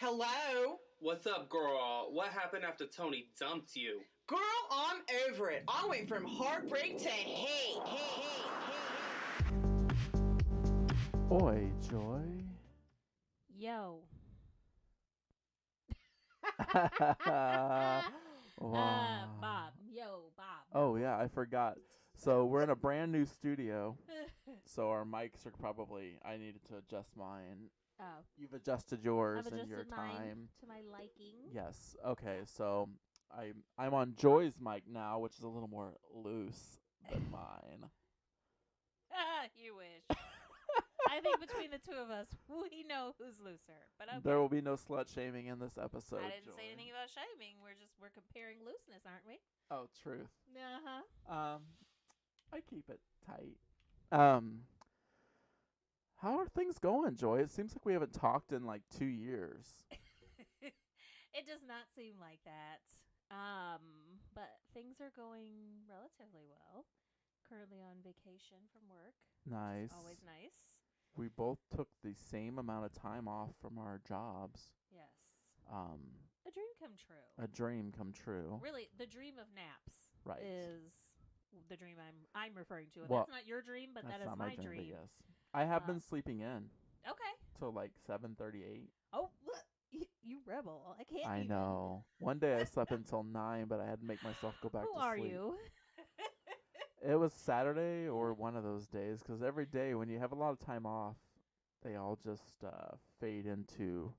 Hello? What's up, girl? What happened after Tony dumped you? Girl, I'm over it. I went from heartbreak to hate. Oi, Joy. Yo. Wow. Bob. Yo, Bob. Oh, yeah, I forgot. So we're in a brand new studio. So our mics are probably, I needed to adjust mine. Oh. You've adjusted yours I've in your adjusted mine time. to my liking. Yes. Okay, so I'm on Joy's mic now, which is a little more loose than mine. You wish. I think between the two of us, we know who's looser. But okay. There will be no slut shaming in this episode. I didn't Joy. say anything about shaming. We're comparing looseness, aren't we? Oh, truth. Uh-huh. I keep it tight. How are things going, Joy? It seems like we haven't talked in like 2 years. It does not seem like that. But things are going relatively well. Currently on vacation from work. Nice. Always nice. We both took the same amount of time off from our jobs. Yes. A dream come true. A dream come true. Really, the dream of naps is the dream I'm referring to. And well, that's not your dream, but that is not my dream. dream. Yes. I have been sleeping in. Okay. Till like 7:38. Oh, you rebel. I can't I know. One day I slept until 9, but I had to make myself go back to sleep. Who are you? It was Saturday or one of those days, because every day when you have a lot of time off, they all just fade into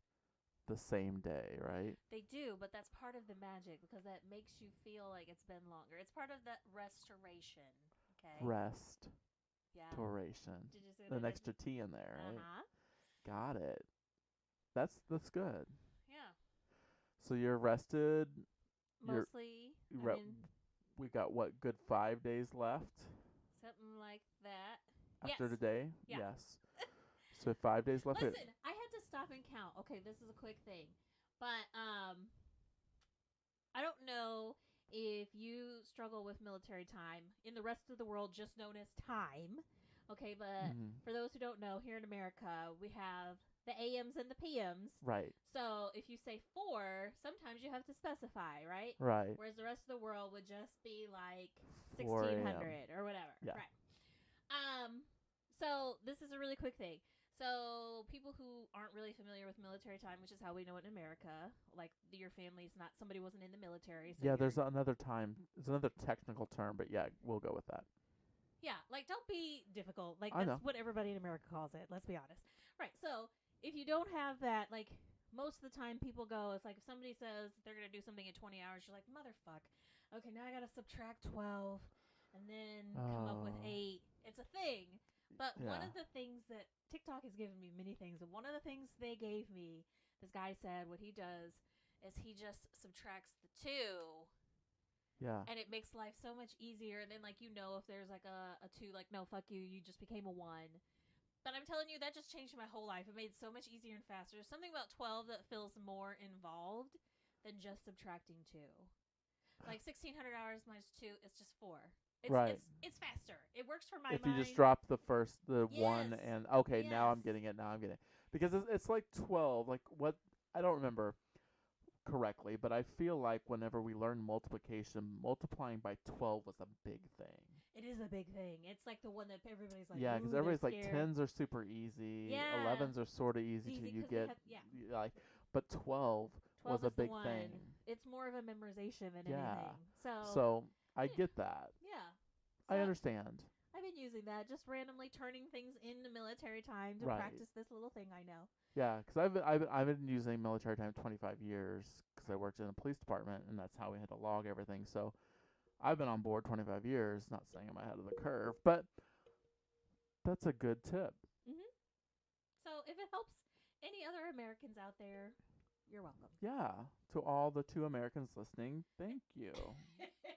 the same day, right? They do, but that's part of the magic because that makes you feel like it's been longer. It's part of that restoration, okay? Rest. Yeah. Toration. Did you say an that? extra T in there, right? Uh-huh. Got it. That's good. Yeah. So you're rested. Mostly. We got what, good 5 days left? Something like that. After today? Yeah. Yes. So 5 days left. Listen, I had to stop and count. Okay, this is a quick thing. But I don't know if you struggle with military time. In the rest of the world, just known as time. Okay, but for those who don't know, here in America, we have the AMs and the PMs. Right. So if you say 4, sometimes you have to specify, right? Right. Whereas the rest of the world would just be like 4 1600 or whatever. Yeah. Right. So this is a really quick thing. So people who aren't really familiar with military time, which is how we know it in America, like your family's not, somebody wasn't in the military. So yeah, there's another time. It's another technical term, but yeah, we'll go with that. Yeah, like don't be difficult. Like I that's know. what everybody in America calls it. Let's be honest. Right. So if you don't have that, like most of the time people go, it's like if somebody says they're going to do something in 20 hours, you're like, motherfuck. Okay, now I got to subtract 12 and then come up with 8. It's a thing. But one of the things that TikTok has given me many things, and one of the things they gave me, this guy said what he does is he just subtracts the 2. Yeah. And it makes life so much easier. And then, like, you know, if there's like a 2, like, no, fuck you, you just became a 1. But I'm telling you, that just changed my whole life. It made it so much easier and faster. There's something about 12 that feels more involved than just subtracting 2. Like 1600 hours minus 2 is just 4. It's faster. It works for my mind. If you just drop the 1 and now I'm getting it. Because it's like 12. Like what? I don't remember correctly, but I feel like whenever we learn multiplication, multiplying by 12 was a big thing. It is a big thing. It's like the one that everybody's like, yeah, because everybody's like 10s are super easy. Yeah. 11s are sort of easy till you get like, but 12 was a big thing. It's more of a memorization than anything. So I get that. Yeah. I understand. I've been using that, just randomly turning things into military time to practice this little thing I know. Yeah, because I've been using military time 25 years because I worked in a police department, and that's how we had to log everything. So I've been on board 25 years, not saying I'm ahead of the curve, but that's a good tip. So if it helps any other Americans out there, you're welcome. Yeah, to all the 2 Americans listening, thank you.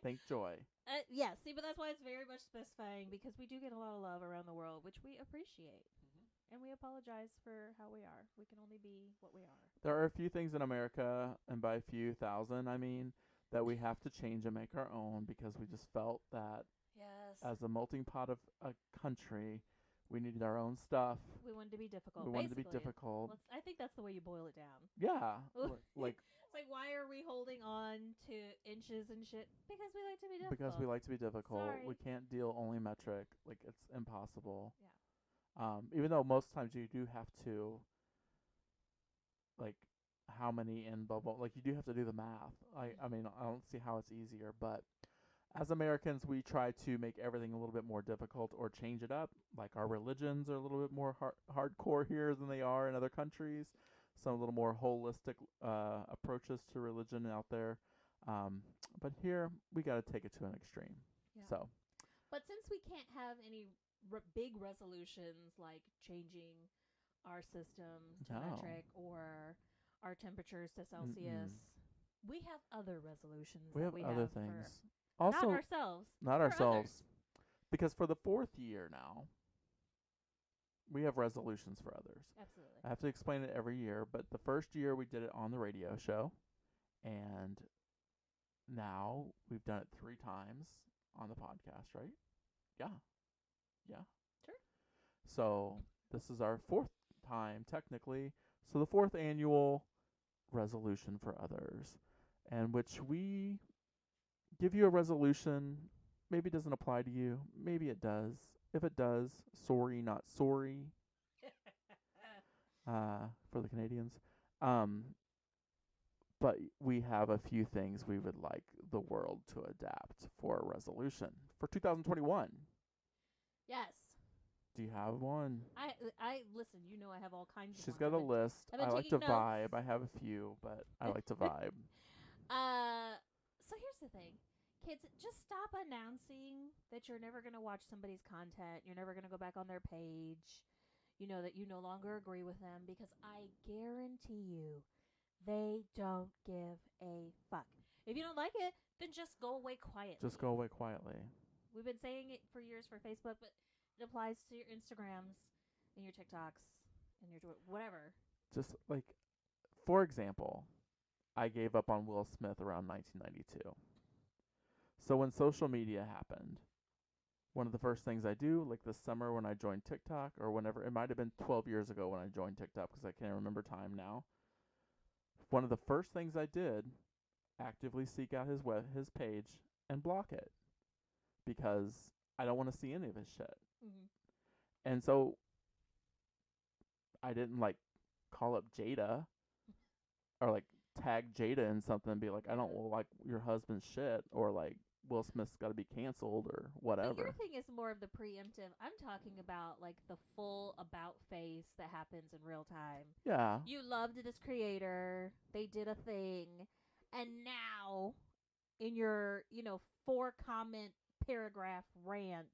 Thank Joy. Yeah, see, but that's why it's very much specifying, because we do get a lot of love around the world, which we appreciate. And we apologize for how we are. We can only be what we are. There are a few things in America, and by a few thousand, I mean, that we have to change and make our own, because we just felt that as a melting pot of a country, We needed our own stuff. We wanted to be difficult. We wanted to be basically. difficult. I think that's the way you boil it down. Yeah. Like It's like, why are we holding on to inches and shit? Because we like to be difficult. because we like to be difficult. Sorry. We can't deal only metric. Like it's impossible. Yeah. Even though most times you do have to, like, how many in blah blah. Like you do have to do the math. I mean, I don't see how it's easier, but as Americans, we try to make everything a little bit more difficult or change it up. Like our religions are a little bit more hardcore here than they are in other countries. Some a little more holistic approaches to religion out there. But here, we got to take it to an extreme. Yeah. So, But since we can't have any big resolutions like changing our system to No. metric or our temperatures to Celsius, we have other resolutions. we that have we other have things. For Also, not ourselves. not for ourselves. others. Because for the 4th year now, we have resolutions for others. Absolutely. I have to explain it every year, but the first year we did it on the radio show, and now we've done it 3 times on the podcast, right? Yeah. Yeah. Sure. So this is our 4th time, technically. So the 4th annual resolution for others, in which we give you a resolution. Maybe it doesn't apply to you. Maybe it does. If it does, sorry, not sorry. For the Canadians. But we have a few things we would like the world to adapt for a resolution for 2021. Yes. Do you have one? I listen. You know I have all kinds. She's of got ones. a list. I've been I like to taking notes. vibe. I have a few, but I like to vibe. So here's the thing. Kids, just stop announcing that you're never going to watch somebody's content. You're never going to go back on their page. You know that you no longer agree with them, because I guarantee you they don't give a fuck. If you don't like it, then just go away quietly. Just go away quietly. We've been saying it for years for Facebook, but it applies to your Instagrams and your TikToks and your whatever. Just like, for example, I gave up on Will Smith around 1992. So when social media happened, one of the first things I do, like this summer when I joined TikTok, or whenever, it might have been 12 years ago when I joined TikTok, because I can't remember time now. One of the first things I did, actively seek out his page and block it, because I don't want to see any of his shit. Mm-hmm. And so I didn't like call up Jada or like tag Jada in something and be like, I don't like your husband's shit, or like Will Smith's got to be canceled or whatever. But your thing is more of the preemptive. I'm talking about like the full about face that happens in real time. Yeah. You loved this creator. They did a thing. And now in your, 4-comment paragraph rant,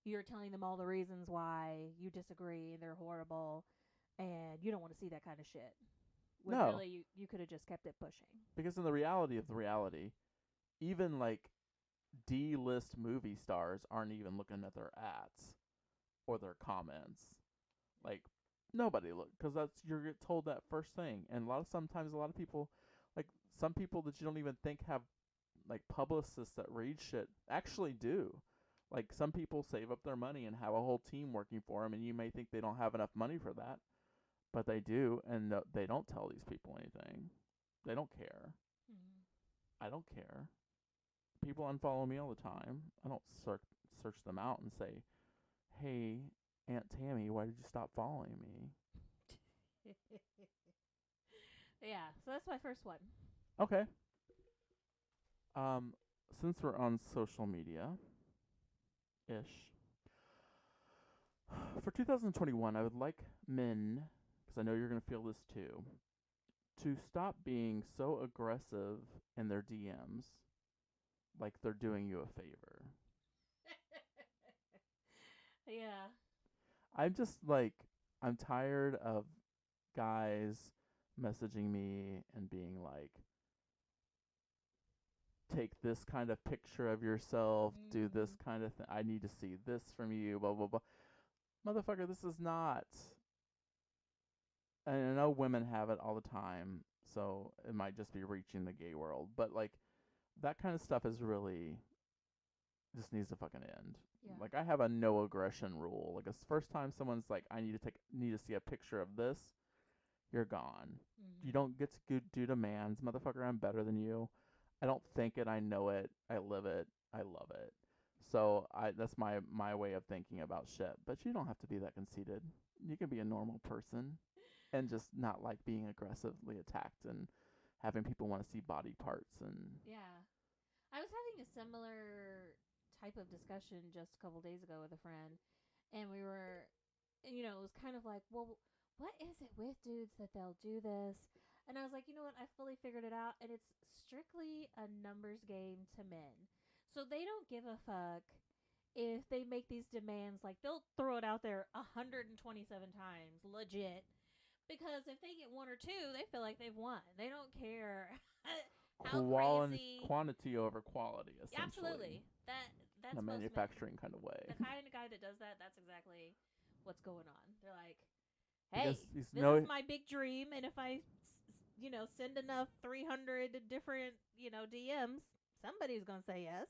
you're telling them all the reasons why you disagree and they're horrible and you don't want to see that kind of shit. When No. really you could have just kept it pushing. Because in the reality of the reality, even like D-list movie stars aren't even looking at their ads or their comments. Like, nobody look, because you're told that first thing. And sometimes a lot of people, like some people that you don't even think have like publicists that read shit, actually do. Like some people save up their money and have a whole team working for them, and you may think they don't have enough money for that, but they do, and they don't tell these people anything. They don't care. Mm-hmm. I don't care. People unfollow me all the time. I don't search them out and say, hey, Aunt Tammy, why did you stop following me? Yeah, so that's my first one. Okay. Since we're on social media-ish, for 2021, I would like men, because I know you're going to feel this too, to stop being so aggressive in their DMs, like they're doing you a favor. Yeah. I'm tired of guys messaging me and being like, take this kind of picture of yourself, do this kind of thing, I need to see this from you, blah, blah, blah. Motherfucker, this is not. And I know women have it all the time, so it might just be reaching the gay world. But, like, that kind of stuff is really just needs to fucking end. Yeah. Like I have a no aggression rule. Like the first time someone's like, I need to see a picture of this, you're gone. You don't get to do demands, motherfucker. I'm better than you. I don't think it. I know it. I live it. I love it. So that's my way of thinking about shit. But you don't have to be that conceited. You can be a normal person, and just not like being aggressively attacked and having people want to see body parts and. Yeah. I was having a similar type of discussion just a couple days ago with a friend, and we were, it was kind of like, well, what is it with dudes that they'll do this? And I was like, you know what? I fully figured it out, and it's strictly a numbers game to men. So they don't give a fuck if they make these demands. Like, they'll throw it out there 127 times, legit. Because if they get one or two, they feel like they've won. They don't care how crazy. Quantity over quality, essentially. Absolutely. That's in a most men. manufacturing kind of way. The kind of guy that does that, that's exactly what's going on. They're like, hey, Because he's this is my big dream, and if I, send enough 300 different, DMs, somebody's going to say yes.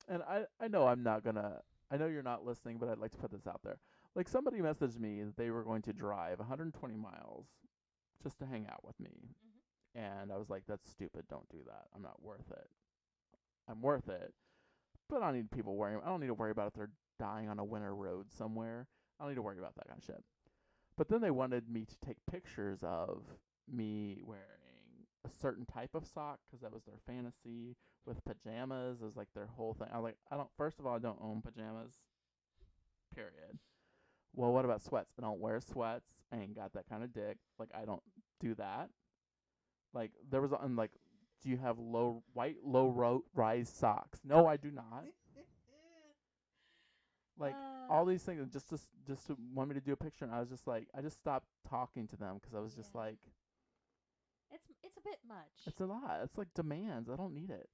And I know I'm not gonna. I know you're not listening, but I'd like to put this out there. Like somebody messaged me that they were going to drive 120 miles just to hang out with me, and I was like, "That's stupid. Don't do that. I'm not worth it. I'm worth it, but I don't need people worrying. I don't need to worry about if they're dying on a winter road somewhere. I don't need to worry about that kind of shit." But then they wanted me to take pictures of me wearing a certain type of sock because that was their fantasy. With pajamas, it was like their whole thing. I was like, first of all, I don't own pajamas. Period. Well, what about sweats? I don't wear sweats. I ain't got that kind of dick. Like, I don't do that. Like, there was, I'm like, do you have white rise socks? No, I do not. Like, all these things, just to want me to do a picture, and I was just like, I just stopped talking to them because I was just like, it's a bit much. It's a lot. It's like demands. I don't need it.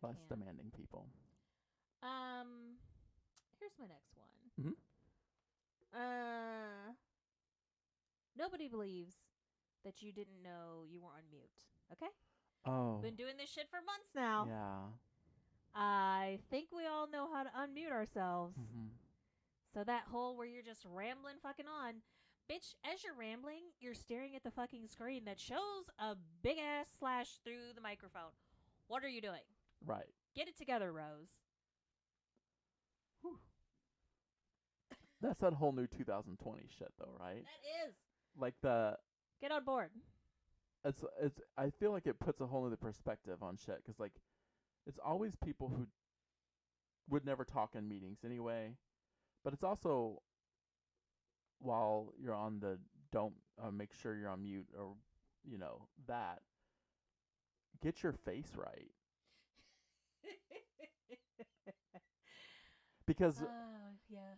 I Less can't. demanding people. Here's my next one. Nobody believes that you didn't know you were on mute. Okay? Oh. Been doing this shit for months now. Yeah. I think we all know how to unmute ourselves. Mm-hmm. So that whole where you're just rambling fucking on. Bitch, as you're rambling, you're staring at the fucking screen that shows a big ass slash through the microphone. What are you doing? Right. Get it together, Rose. Whew. That's that whole new 2020 shit, though, right? That is. Like Get on board. It's. I feel like it puts a whole other perspective on shit, because like, it's always people who would never talk in meetings anyway, but it's also while you're on the don't make sure you're on mute, or that, get your face right. Because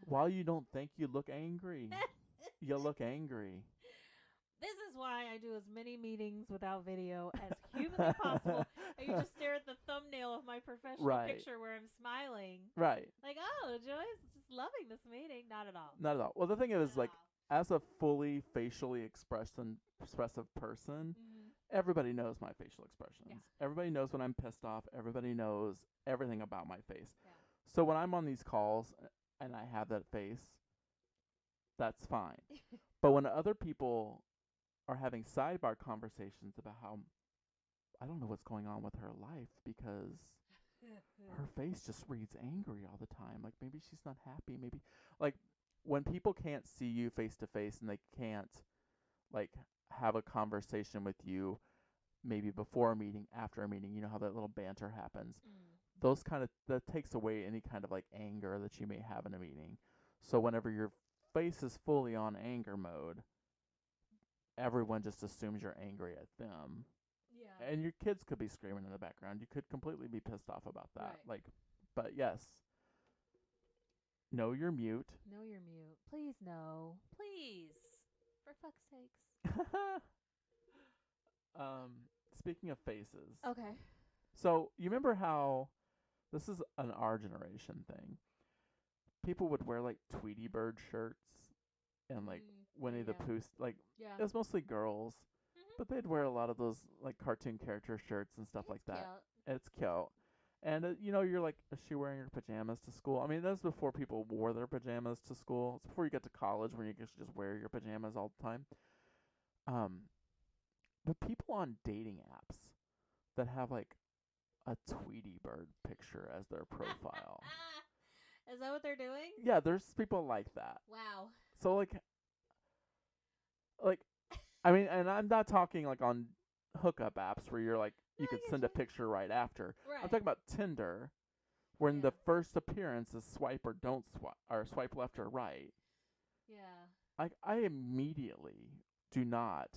while you don't think you look angry, you look angry. This is why I do as many meetings without video as humanly possible. And you just stare at the thumbnail of my professional picture where I'm smiling. Right. Like, oh, Joy's just loving this meeting. Not at all. Not at all. Well, the thing is, like, as a fully facially expressive person, everybody knows my facial expressions. Yeah. Everybody knows when I'm pissed off. Everybody knows everything about my face. Yeah. So when I'm on these calls and I have that face, that's fine. But when other people are having sidebar conversations about how I don't know what's going on with her life because her face just reads angry all the time. Like, maybe she's not happy. Maybe, like, when people can't see you face to face and they can't, like, have a conversation with you maybe before a meeting, after a meeting, you know how that little banter happens. Those kind of, that takes away any kind of, like, anger that you may have in a meeting. So whenever your face is fully on anger mode, everyone just assumes you're angry at them. Yeah. And your kids could be screaming in the background. You could completely be pissed off about that. Right. Like, but yes. Know you're mute. Know you're mute. Please no. Please. For fuck's sakes. Speaking of faces. Okay. So, you remember how this is an our generation thing. People would wear like Tweety Bird shirts and like Winnie the Pooh, like it was mostly girls, but they'd wear a lot of those like cartoon character shirts and stuff like that. It's cute. And you're like, is she wearing her pajamas to school? I mean, that was before people wore their pajamas to school. It's before you get to college when you can just wear your pajamas all the time. But people on dating apps that have like a Tweety Bird picture as their profile. Is that what they're doing? Yeah, there's people like that. Wow. So like, I mean, and I'm not talking like on hookup apps where you're like you could send a picture right after. Right. I'm talking about Tinder, when the first appearance is swipe or don't swipe, or swipe left or right. Yeah. I immediately do not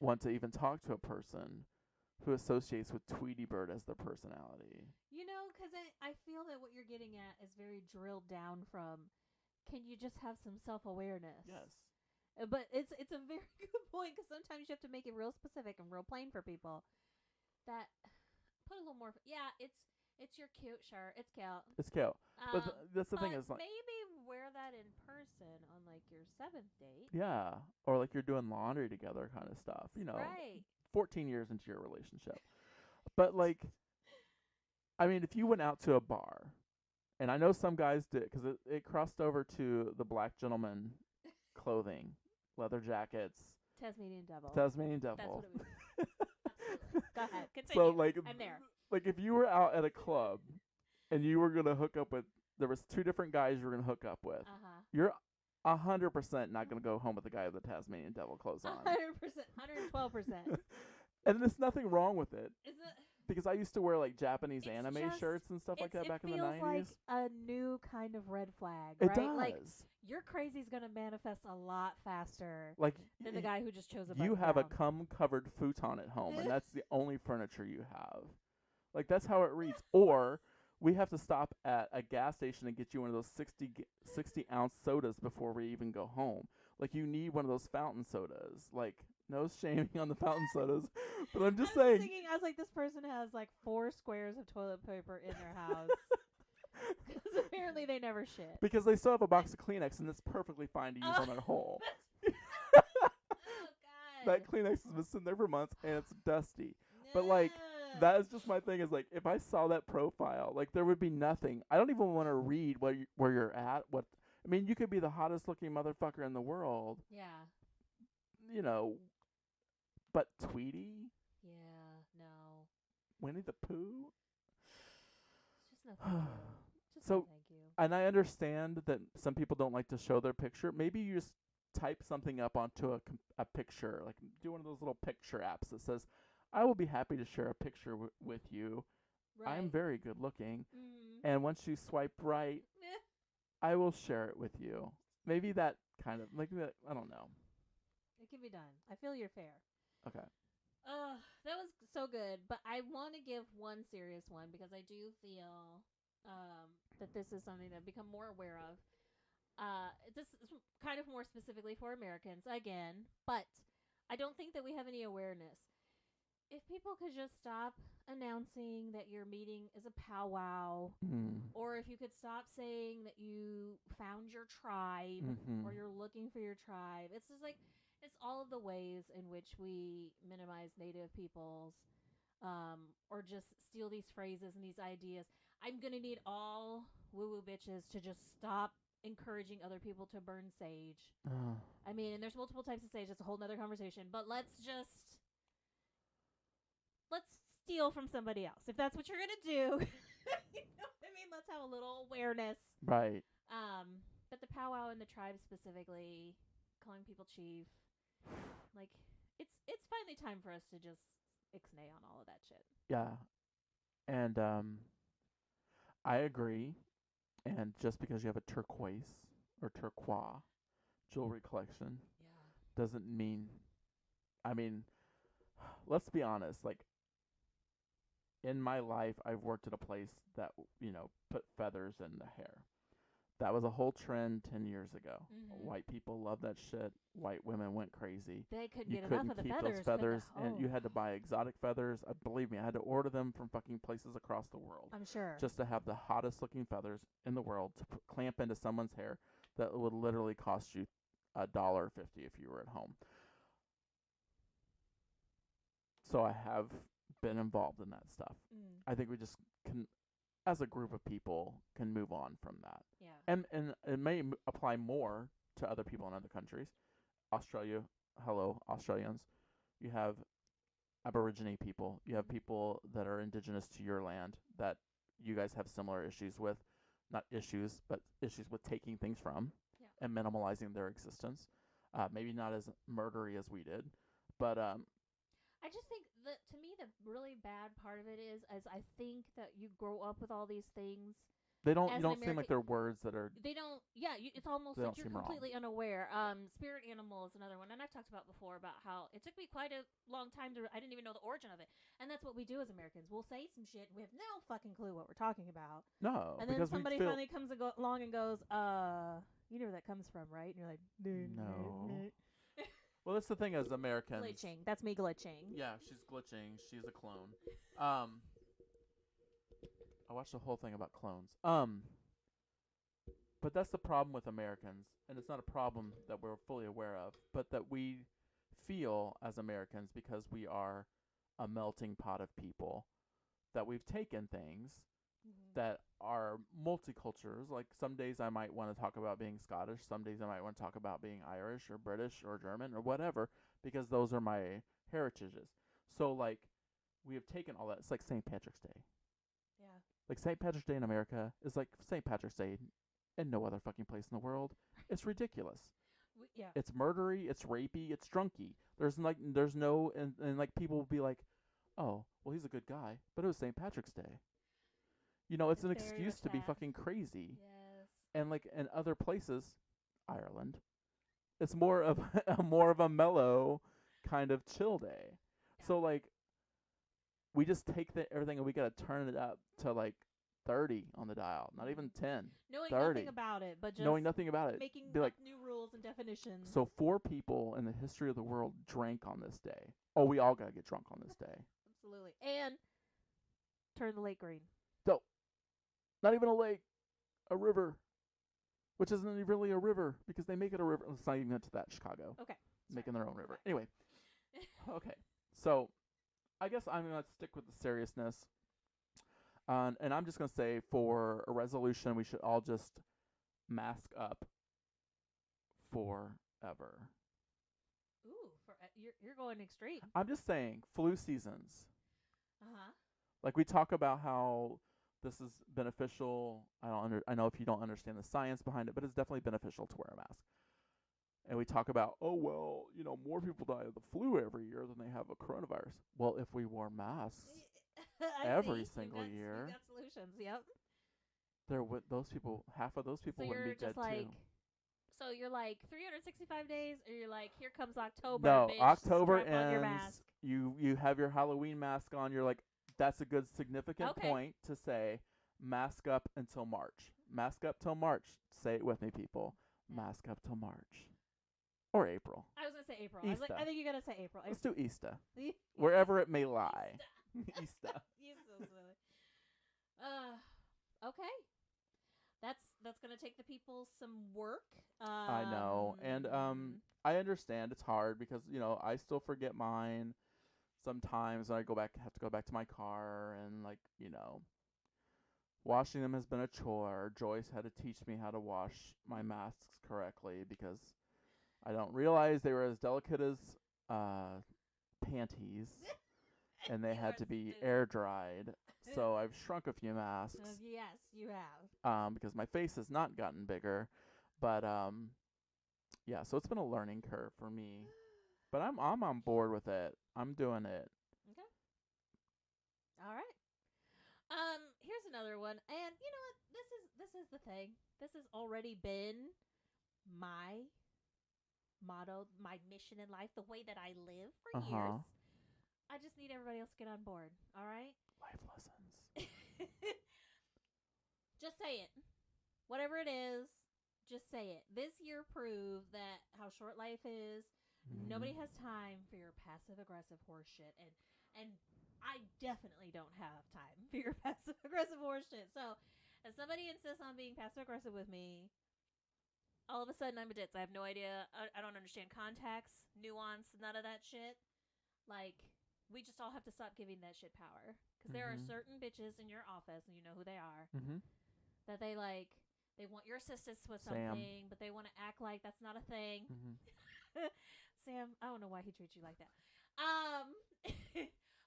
want to even talk to a person who associates with Tweety Bird as their personality. Because I feel that what you're getting at is very drilled down from, can you just have some self-awareness? Yes. But it's a very good point, because sometimes you have to make it real specific and real plain for people. That put a little more. Yeah, it's your cute shirt. It's cute. It's cute. But that's the thing is, like, maybe wear that in person on like your 7th date. yeah, or like you're doing laundry together, kind of stuff. Right. 14 years into your relationship. But like, I mean, if you went out to a bar, and I know some guys did, because it crossed over to the black gentleman clothing, leather jackets. Tasmanian devil. Tasmanian devil. That's what it was. Absolutely. Go ahead. Continue. So like, I'm there. Like if you were out at a club, and you were gonna hook up with, there was 2 different guys you were gonna hook up with. You're 100% not gonna go home with the guy with the Tasmanian devil clothes on. 100%, 112%. And there's nothing wrong with it. Is it? Because I used to wear like Japanese It's anime just- shirts and stuff like that back in the It 90s. feels like a new kind of red flag, It right? does. Like your crazy's gonna manifest a lot faster Like than the guy who just chose a you button have a down. cum-covered futon at home, and that's the only furniture you have. Like that's how it reads. Or we have to stop at a gas station and get you one of those 60-ounce sodas before we even go home. Like you need one of those fountain sodas. Like no shaming on the fountain sodas, but I'm just saying. I was like, this person has like 4 squares of toilet paper in their house. Because apparently they never shit. Because they still have a box of Kleenex, and it's perfectly fine to use on their hole. Oh, God. That Kleenex has been sitting there for months, and it's dusty. But like, that is just my thing. Is like, if I saw that profile, like there would be nothing. I don't even want to read where you're at. I mean, you could be the hottest looking motherfucker in the world. Yeah. But Tweety, Yeah. No. Winnie the Pooh. Just no thank you. Just So- no thank you. And I understand that some people don't like to show their picture. Maybe you just type something up onto a picture, like do one of those little picture apps that says, "I will be happy to share a picture with you. Right. I'm very good looking, Mm-hmm. and once you swipe right, I will share it with you." Maybe that kind of like that. I don't know. It can be done. I feel you're fair. Okay. That was so good, but I want to give one serious one because I do feel that this is something to become more aware of. This is kind of more specifically for Americans again, but I don't think that we have any awareness. If people could just stop announcing that your meeting is a powwow, or if you could stop saying that you found your tribe or you're looking for your tribe. It's just like, it's all of the ways in which we minimize Native peoples, or just steal these phrases and these ideas. I'm going to need all woo-woo bitches to just stop encouraging other people to burn sage. I mean, and there's multiple types of sage. It's a whole nother conversation. But let's steal from somebody else. If that's what you're going to do, you know what I mean? Let's have a little awareness. Right. But the powwow and the tribe specifically, calling people chief, like, it's finally time for us to just ixnay on all of that shit. Yeah. And I agree. And just because you have a turquoise or turquoise jewelry collection doesn't mean, I mean, let's be honest, like, in my life, I've worked at a place that, put feathers in the hair. That was a whole trend 10 years ago. White people love that shit. White women went crazy. They couldn't You get couldn't enough of the keep feathers. those feathers, could they? and you had to buy exotic feathers. Believe me, I had to order them from fucking places across the world. I'm sure. Just to have the hottest looking feathers in the world to clamp into someone's hair that would literally cost you $1.50 if you were at home. So I have been involved in that stuff. I think we just can, as a group of people, can move on from that. Yeah. And it may apply more to other people in other countries. Australia, hello, Australians. You have Aborigine people. You have people that are indigenous to your land that you guys have similar issues with. Not issues, but issues with taking things from and minimalizing their existence. Maybe not as murdery as we did, but I just think that, to me, the really bad part of it is I think that you grow up with all these things. you don't As an seem like American- they're words that are. They don't. Yeah, it's almost They like don't you're seem wrong. completely unaware. Spirit animal is another one, and I've talked about before about how it took me quite a long time to. I didn't even know the origin of it, and that's what we do as Americans. We'll say some shit, and we have no fucking clue what we're talking about. No, And then because somebody we feel, finally comes along and goes, you know where that comes from, right? And you're like, No. Well, that's the thing as Americans. glitching. That's me glitching. Yeah, she's glitching. She's a clone. I watched the whole thing about clones. But that's the problem with Americans, and it's not a problem that we're fully aware of, but that we feel as Americans, because we are a melting pot of people, that we've taken things that are multicultures. Like some days I might want to talk about being Scottish, some days I might want to talk about being Irish or British or German or whatever, because those are my heritages. So like we have taken all that. It's like St. Patrick's Day. Yeah. Like St. Patrick's Day in America is like St. Patrick's Day in no other fucking place in the world. It's ridiculous. Yeah. It's murdery, it's rapey, it's drunky. There's no and like people will be like, "Oh, well he's a good guy, but it was St. Patrick's Day." You know, it's an It's very excuse much to be that. fucking crazy. Yes. And like in other places, Ireland, it's more of a mellow kind of chill day. Yeah. So like we just take everything and we gotta turn it up to like 30 on the dial, not even 10. Knowing 30. nothing about it, but just Knowing nothing about it. making Be up like, new rules and definitions. so 4 people in the history of the world drank on this day. Oh, we all gotta get drunk on this day. Absolutely. And turn the lake green. So, not even a lake, a river, which isn't really a river because they make it a river. Let's not even get to that. Chicago. Okay. Making their own river. Anyway. Okay. So, I guess I'm going to stick with the seriousness. And I'm just going to say for a resolution, we should all just mask up forever. Ooh, you're going extreme. I'm just saying, flu seasons. Uh-huh. Like we talk about how this is beneficial. I know if you don't understand the science behind it, but it's definitely beneficial to wear a mask. And we talk about, oh well, you know, more people die of the flu every year than they have a coronavirus. Well, if we wore masks every single year, We've got solutions. Yep. there would half of those people So wouldn't you're be dead just like, too. so you're like 365 days, or you're like, here comes October. No, bitch, October strap on your ends. mask. You have your Halloween mask on. You're like, that's a good significant Okay. point to say. Mask up until March. Mask up till March. Say it with me, people. Yeah. Mask up till March. Or April. I was gonna say April. I was like, Easter. I think you gotta say April. Let's do Easter. April. Wherever it may lie. Easter. You're so silly. Okay. That's gonna take the people some work. I know. And I understand it's hard because, you know, I still forget mine sometimes. I have to go back to my car and like, you know, washing them has been a chore. Joyce had to teach me how to wash my masks correctly because I don't realize they were as delicate as panties and they You had are to be stupid. air dried. So I've shrunk a few masks. Yes, you have. Because my face has not gotten bigger, but yeah, so it's been a learning curve for me, but I'm on board with it. I'm doing it. Okay. All right. Here's another one, and you know what? This is the thing. This has already been my motto, my mission in life, the way that I live for years. I just need everybody else to get on board. All right. Life lessons. Just say it. Whatever it is, just say it. This year proved that how short life is. Nobody has time for your passive aggressive horse shit, and I definitely don't have time for your passive aggressive horse shit. So, if somebody insists on being passive aggressive with me, all of a sudden I'm a ditz. I have no idea. I don't understand context, nuance, none of that shit. Like, we just all have to stop giving that shit power. Because there are certain bitches in your office, and you know who they are, that they want your assistance with something, but they want to act like that's not a thing. Sam, I don't know why he treats you like that.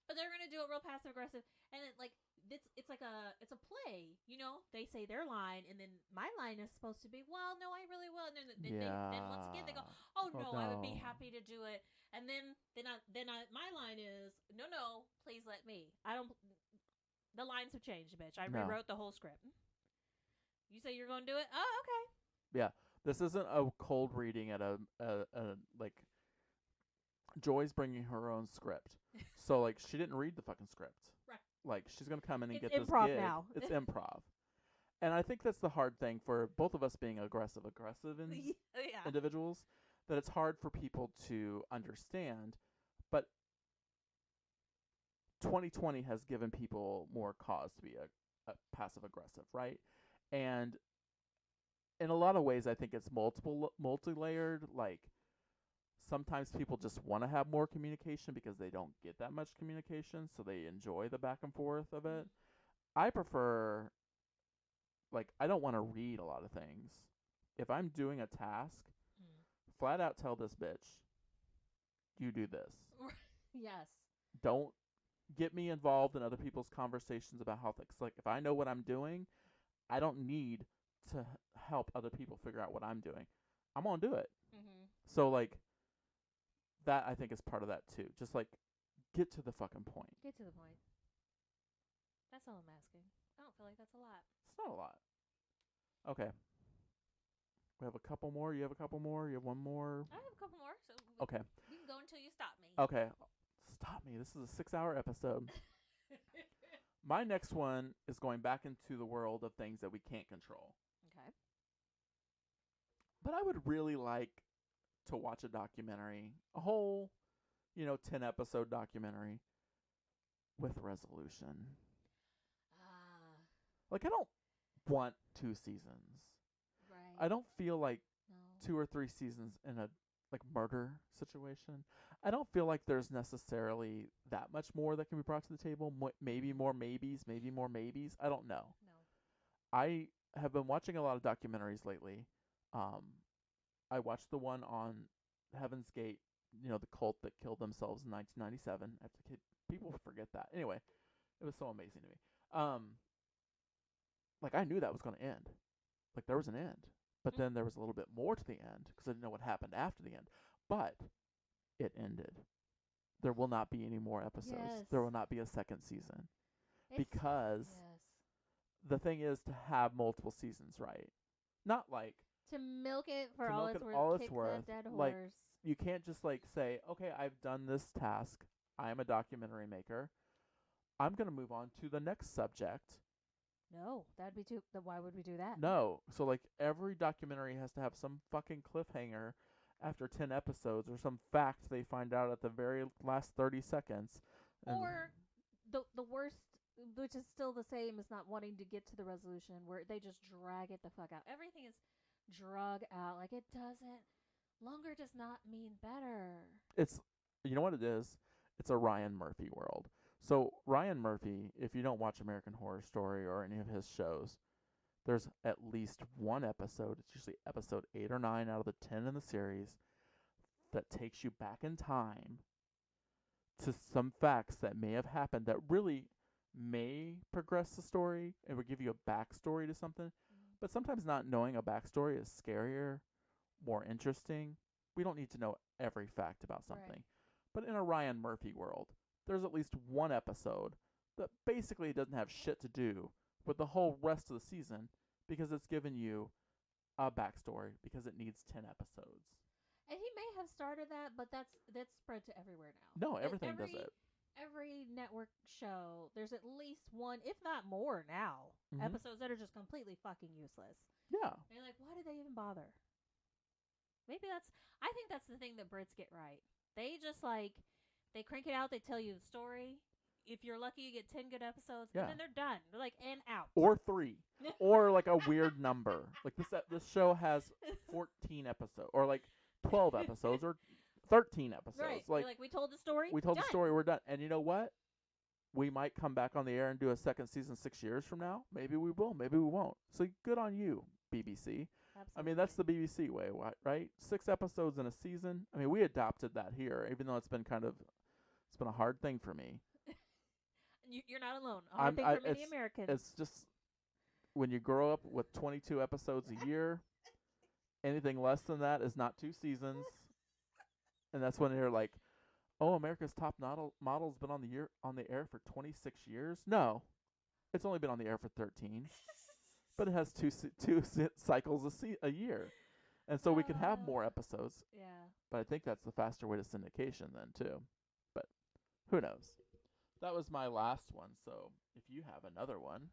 But they're gonna do it real passive aggressive, and then like it's a play, you know. They say their line, and then my line is supposed to be, well, no, I really will, and then once again they go, oh no, I would be happy to do it, and then my line is, no, please let me. I don't. The lines have changed, bitch. I rewrote the whole script. You say you're gonna do it? Oh, okay. Yeah, this isn't a cold reading at a like. Joy's bringing her own script, so like she didn't read the fucking script. Right. Like she's gonna come in and get improv this gig. now. It's improv, and I think that's the hard thing for both of us being aggressive individuals. That it's hard for people to understand, but 2020 has given people more cause to be a passive aggressive, right? And in a lot of ways, I think it's multi-layered. Like sometimes people just want to have more communication because they don't get that much communication, so they enjoy the back and forth of it. I prefer, like, I don't want to read a lot of things. If I'm doing a task, flat out tell this bitch, you do this. Yes. Don't get me involved in other people's conversations about how things. Like, if I know what I'm doing, I don't need to help other people figure out what I'm doing. I'm gonna do it. So, like, that I think is part of that too. Just like, get to the fucking point. Get to the point. That's all I'm asking. I don't feel like that's a lot. It's not a lot. Okay. We have a couple more. You have a couple more. You have one more. I have a couple more. So okay. You can go until you stop me. Okay. Stop me. This is a 6-hour episode. My next one is going back into the world of things that we can't control. Okay. But I would really like to watch a documentary, a whole, 10-episode documentary with resolution. Like, I don't want 2 seasons. Right. I don't feel like 2 or 3 seasons in a, like, murder situation. I don't feel like there's necessarily that much more that can be brought to the table. Maybe more maybes, maybe more maybes. I don't know. No. I have been watching a lot of documentaries lately. I watched the one on Heaven's Gate, the cult that killed themselves in 1997. People forget that. Anyway, it was so amazing to me. Like, I knew that was going to end. Like, there was an end. But then there was a little bit more to the end because I didn't know what happened after the end. But it ended. There will not be any more episodes. Yes. There will not be a second season. Because the thing is to have multiple seasons, right? Not like... To milk it for to all milk it's it worth. all Kick it's worth. that dead horse. Like, you can't just, like, say, okay, I've done this task. I am a documentary maker. I'm going to move on to the next subject. No, that'd be too... Why would we do that? No. So, like, every documentary has to have some fucking cliffhanger after 10 episodes or some fact they find out at the very last 30 seconds. Or the worst, which is still the same, is not wanting to get to the resolution, where they just drag it the fuck out. Everything is drug out. Like, it doesn't... Longer does not mean better. It's... You know what it is? It's a Ryan Murphy world. So, Ryan Murphy, if you don't watch American Horror Story or any of his shows, there's at least one episode, it's usually episode 8 or 9 out of the 10 in the series, that takes you back in time to some facts that may have happened that really may progress the story and would give you a backstory to something. But sometimes not knowing a backstory is scarier, more interesting. We don't need to know every fact about something. Right. But in a Ryan Murphy world, there's at least one episode that basically doesn't have shit to do with the whole rest of the season because it's given you a backstory because it needs 10 episodes. And he may have started that, but that's spread to everywhere now. No, everything does it. Every network show, there's at least one, if not more now, episodes that are just completely fucking useless. Yeah. And you're like, why did they even bother? I think that's the thing that Brits get right. They just they crank it out, they tell you the story. If you're lucky, you get 10 good episodes, and then they're done. They're like, and out. Or 3. Or like a weird number. Like this show has 14 episodes, or like 12 episodes, or 13 episodes. Right. Like, You're like, we told the story. we told done. the story, we're done. And you know what? We might come back on the air and do a second season 6 years from now. Maybe we will. Maybe we won't. So good on you, BBC. Absolutely. I mean, that's the BBC way, right? 6 episodes in a season. I mean, we adopted that here, even though it's been a hard thing for me. You're not alone. I think for many Americans. It's just when you grow up with 22 episodes a year, anything less than that is not 2 seasons. And that's when you're like, oh, America's Top Model's been on the air for 26 years? No. It's only been on the air for 13. But it has two cycles a year. And so we can have more episodes. Yeah. But I think that's the faster way to syndication then, too. But who knows? That was my last one. So if you have another one.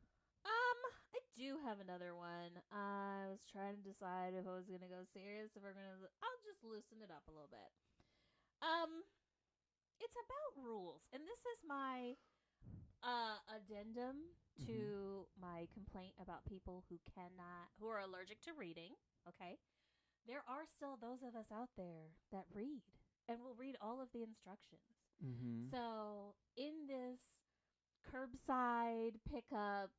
I do have another one. I was trying to decide if I was going to go serious, I'll just loosen it up a little bit. It's about rules. And this is my addendum to my complaint about people who are allergic to reading. Okay. There are still those of us out there that read and will read all of the instructions. Mm-hmm. So in this curbside pickup,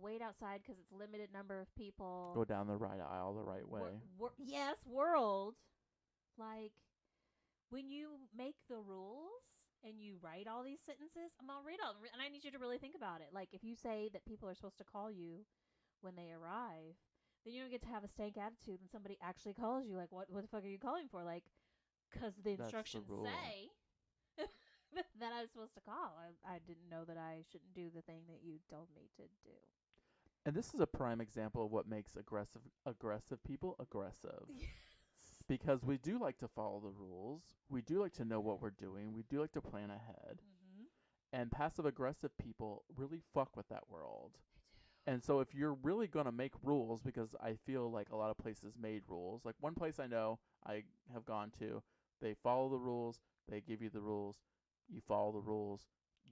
wait outside because it's limited number of people. Go down the right aisle the right way. Yes, world. Like, when you make the rules and you write all these sentences, I'm going to read all, and I need you to really think about it. Like, if you say that people are supposed to call you when they arrive, then you don't get to have a stank attitude when somebody actually calls you. Like, what the fuck are you calling for? Like, because the instructions say that I was supposed to call. I didn't know that I shouldn't do the thing that you told me to do. And this is a prime example of what makes aggressive people aggressive. Yes. Because we do like to follow the rules. We do like to know what we're doing. We do like to plan ahead. Mm-hmm. And passive-aggressive people really fuck with that world. And so if you're really going to make rules, because I feel like a lot of places made rules. Like one place I know I have gone to, they follow the rules. They give you the rules. You follow the rules.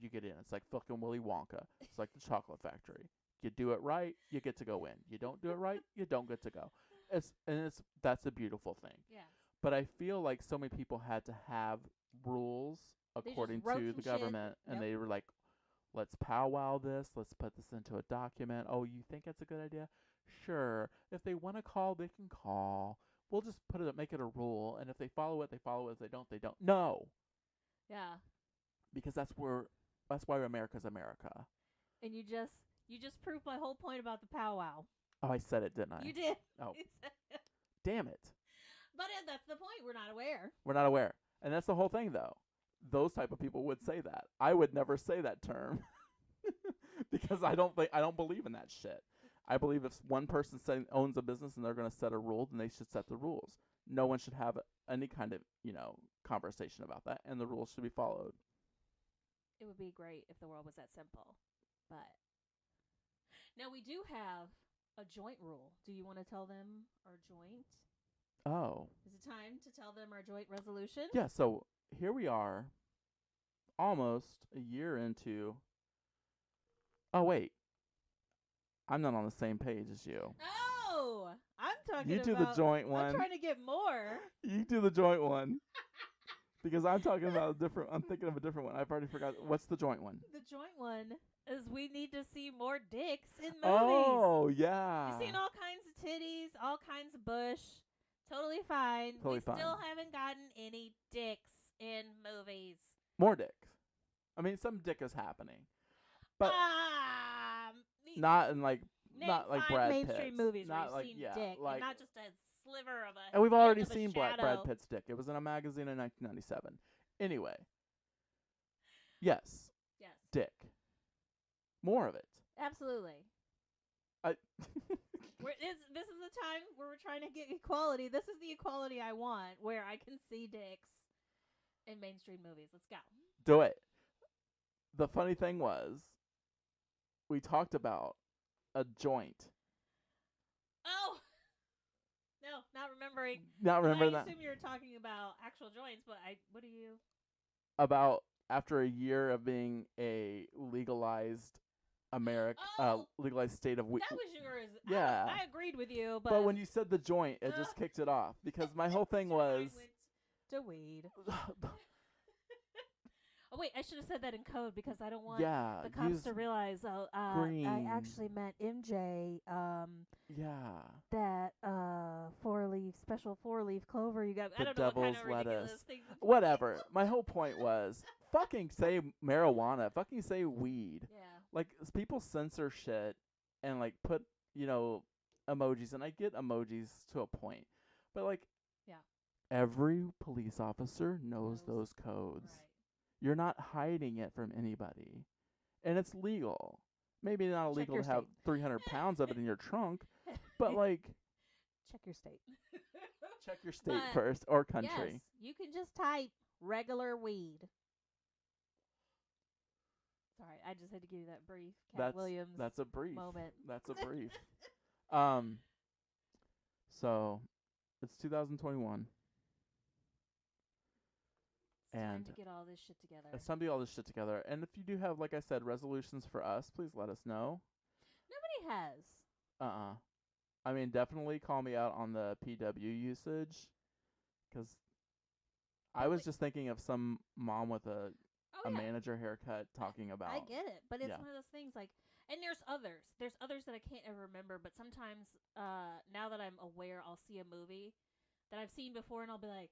You get in. It's like fucking Willy Wonka. It's like the chocolate factory. You do it right, you get to go in. You don't do it right, you don't get to go. That's a beautiful thing. Yeah. But I feel like so many people had to have rules according to the government, and they were like, let's powwow this, let's put this into a document. Oh, you think that's a good idea? Sure. If they want to call, they can call. We'll just make it a rule, and if they follow it, they follow it. If they don't, they don't. No. Yeah. Because that's why America's America. And you just proved my whole point about the powwow. Oh, I said it, didn't I? You did. Oh. Damn it. But that's the point. We're not aware. We're not aware. And that's the whole thing, though. Those type of people would say that. I would never say that term because I don't believe in that shit. I believe if one person owns a business and they're going to set a rule, then they should set the rules. No one should have any kind of, conversation about that, and the rules should be followed. It would be great if the world was that simple. But now we do have a joint rule. Do you want to tell them our joint? Oh. Is it time to tell them our joint resolution? Yeah, so here we are, almost a year into... Oh, wait. I'm not on the same page as you. Oh! I'm talking about... You do the joint one. I'm trying to get more. You do the joint one. Because I'm talking about I'm thinking of a different one. I've already forgot. What's the joint one? The joint one is we need to see more dicks in movies. Oh, yeah. You've seen all kinds of titties, all kinds of bush. Totally fine. Totally fine. Still haven't gotten any dicks in movies. More dicks. I mean, some dick is happening. But not in not like Brad Pitt. Mainstream movies not where you've seen dick, and not just a sliver of a. And we've already of a seen Brad shadow. Pitt's dick. It was in a magazine in 1997. Anyway. Yes. Yes. Dick. More of it. Absolutely. This is the time where we're trying to get equality. This is the equality I want, where I can see dicks in mainstream movies. Let's go. Do it. The funny thing was, we talked about a joint. Oh! No, not remembering. Not remembering I that. assume you were talking about actual joints, but what do you... About after a year of being a legalized legalized state of... that was yours. Yeah. I agreed with you, but... when you said the joint, it just kicked it off. Because my whole thing was... a weed. Oh wait, I should have said that in code because I don't want yeah, the cops use to realize. Oh, green. I actually meant MJ. Yeah. That special 4-leaf clover you got. I The don't know what kind devil's of ridiculous lettuce. things. Whatever. My whole point was fucking say marijuana. Fucking say weed. Yeah. Like people censor shit and like put, emojis, and I get emojis to a point. But like Yeah. every police officer knows Knows. those codes. Right. You're not hiding it from anybody. And it's legal. Maybe not Check illegal your to have state. 300 pounds of it in your trunk, but like Check your state. check your state But, first or country. Yes, you can just type regular weed. Sorry, I just had to give you that brief Cat Williams That's a brief. moment. That's a brief. So it's 2021. It's time And to get all this shit together. it's time to get all this shit together. And if you do have, like I said, resolutions for us, please let us know. Nobody has. I mean, definitely call me out on the PW usage, because I was just thinking of some mom with a Oh, yeah. manager haircut talking about. I get it, but it's Yeah. one of those things like, and there's others. There's others that I can't ever remember, but sometimes, now that I'm aware, I'll see a movie that I've seen before, and I'll be like,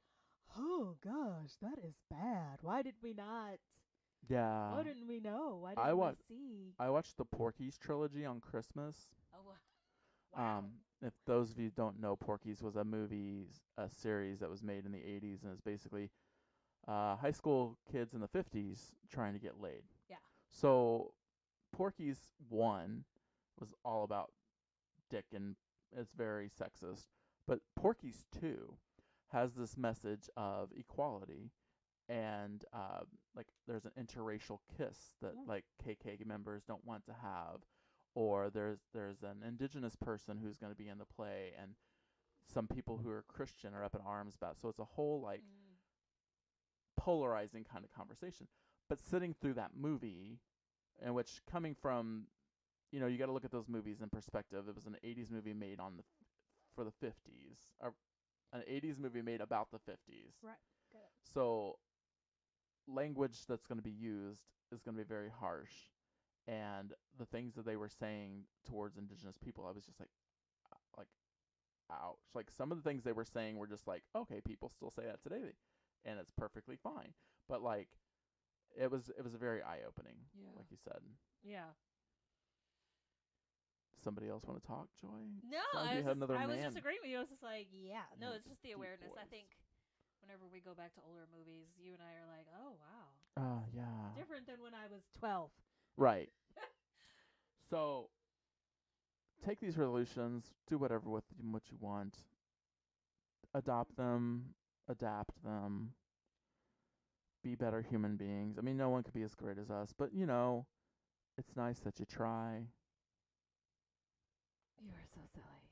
oh gosh, that is bad. Why did we not? Yeah. Why didn't we know? Why I didn't we wa- see? I watched the Porky's trilogy on Christmas. Oh, wow. If those of you don't know, Porky's was a series that was made in the 80s, and it's basically high school kids in the 50s trying to get laid. Yeah. So Porky's 1 was all about dick, and it's very sexist. But Porky's 2 has this message of equality, and like there's an interracial kiss that like KK members don't want to have, or there's an indigenous person who's going to be in the play, and some people who are Christian are up in arms about. So it's a whole like polarizing kind of conversation. But sitting through that movie, in which coming from, you got to look at those movies in perspective. It was an 80s movie made for the 50s, or an 80s movie made about the 50s. Right. Got it. So language that's going to be used is going to be very harsh. And the things that they were saying towards indigenous people, I was just like, ouch. Like some of the things they were saying were just like, okay, people still say that today, and it's perfectly fine. But like, it was very eye-opening, like you said. Yeah. Somebody else want to talk, Joy? No, Sounds like I you was had just, another I was man. just agreeing with you. I was just like, yeah. No, Yeah, it's just the deep awareness. I voice. think whenever we go back to older movies, you and I are like, oh, wow. Oh, yeah. Different than when I was 12. Right. So, take these resolutions, do whatever with them, what you want, adopt them, adapt them, be better human beings. I mean, no one could be as great as us, but it's nice that you try. You are so silly.